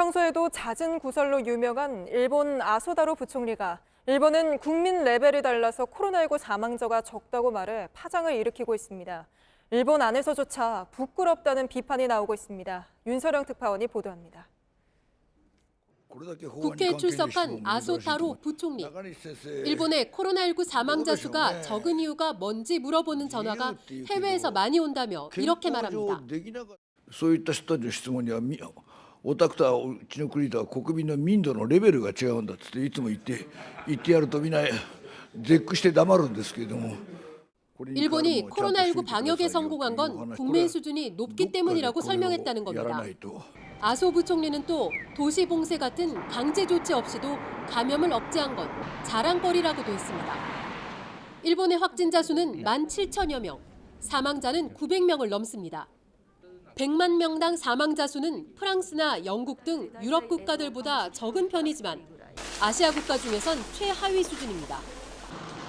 평소에도 잦은 구설로 유명한 일본 아소다로 부총리가 일본은 국민 레벨이 달라서 코로나19 사망자가 적다고 말해 파장을 일으키고 있습니다. 일본 안에서조차 부끄럽다는 비판이 나오고 있습니다. 윤서령 특파원이 보도합니다. 국회에 출석한 아소타로 부총리. 일본의 코로나19 사망자 수가 적은 이유가 뭔지 물어보는 전화가 해외에서 많이 온다며 이렇게 말합니다. そういった人たちの質問にはオタクとはうちの国とは国民の民度のレベルが違うんだっていつも言ってやるとみんな絶句して黙るんですけれども 일본이 코로나19 방역에 성공한 건 국민 수준이 높기 때문이라고 설명했다는 겁니다. 아소 부총리는 또 도시 봉쇄 같은 강제 조치 없이도 감염을 억제한 건 자랑거리라고도 했습니다. 일본의 확진자 수는 17,000여 명, 사망자는 900명을 넘습니다. 100만 명당 사망자 수는 프랑스나 영국 등 유럽 국가들보다 적은 편이지만 아시아 국가 중에선 최하위 수준입니다.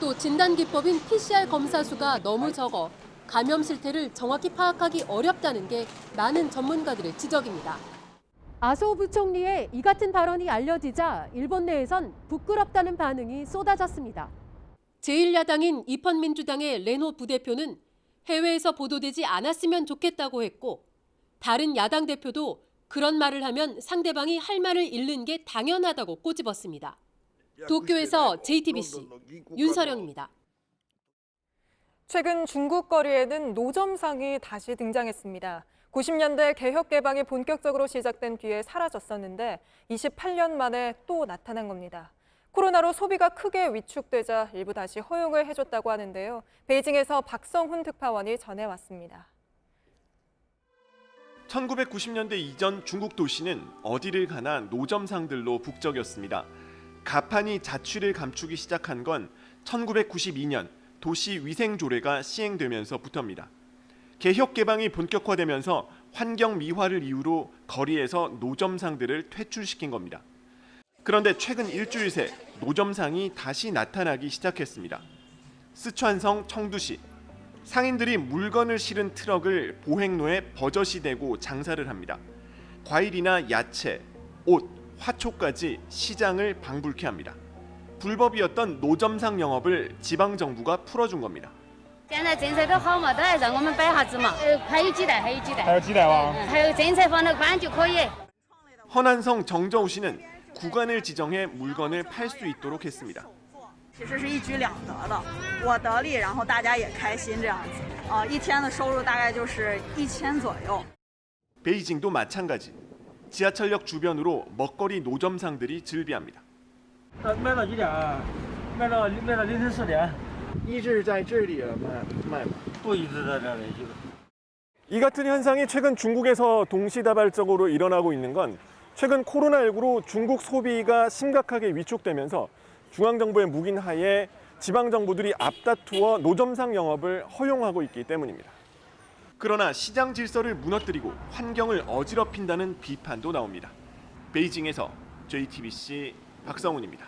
또 진단 기법인 PCR 검사 수가 너무 적어 감염 실태를 정확히 파악하기 어렵다는 게 많은 전문가들의 지적입니다. 아소 부총리의 이 같은 발언이 알려지자 일본 내에선 부끄럽다는 반응이 쏟아졌습니다. 제1야당인 입헌민주당의 레노 부대표는 해외에서 보도되지 않았으면 좋겠다고 했고 다른 야당 대표도 그런 말을 하면 상대방이 할 말을 잃는 게 당연하다고 꼬집었습니다. 도쿄에서 JTBC 윤서령입니다. 최근 중국 거리에는 노점상이 다시 등장했습니다. 90년대 개혁 개방이 본격적으로 시작된 뒤에 사라졌었는데 28년 만에 또 나타난 겁니다. 코로나로 소비가 크게 위축되자 일부 다시 허용을 해줬다고 하는데요. 베이징에서 박성훈 특파원이 전해왔습니다. 1990년대 이전 중국 도시는 어디를 가나 노점상들로 북적였습니다. 가판이 자취를 감추기 시작한 건 1992년 도시위생조례가 시행되면서부터입니다. 개혁 개방이 본격화되면서 환경 미화를 이유로 거리에서 노점상들을 퇴출시킨 겁니다. 그런데 최근 일주일 새 노점상이 다시 나타나기 시작했습니다. 스촨성 청두시. 상인들이 물건을 실은 트럭을 보행로에 버젓이 대고 장사를 합니다. 과일이나 야채, 옷, 화초까지 시장을 방불케 합니다. 불법이었던 노점상 영업을 지방정부가 풀어준 겁니다. 现在政策都好嘛，都还让我们摆下子嘛。还有几袋哇？还有政策放得宽就可以。 허난성 정저우 씨는 구간을 지정해 물건을 팔 수 있도록 했습니다. 其实是一举两得的，我得利，然后大家也开心这样子。一天的收入大概就是1000左右。 베이징도 마찬가지. 지하철역 주변으로 먹거리 노점상들이 즐비합니다. 卖到几点啊？卖到凌晨4点。一直在这里卖吗？不一直在这里。 이 같은 현상이 최근 중국에서 동시다발적으로 일어나고 있는 건 최근 코로나19로 중국 소비가 심각하게 위축되면서 중앙정부의 묵인하에 지방정부들이 앞다투어 노점상 영업을 허용하고 있기 때문입니다. 그러나 시장 질서를 무너뜨리고 환경을 어지럽힌다는 비판도 나옵니다. 베이징에서 JTBC 박성훈입니다.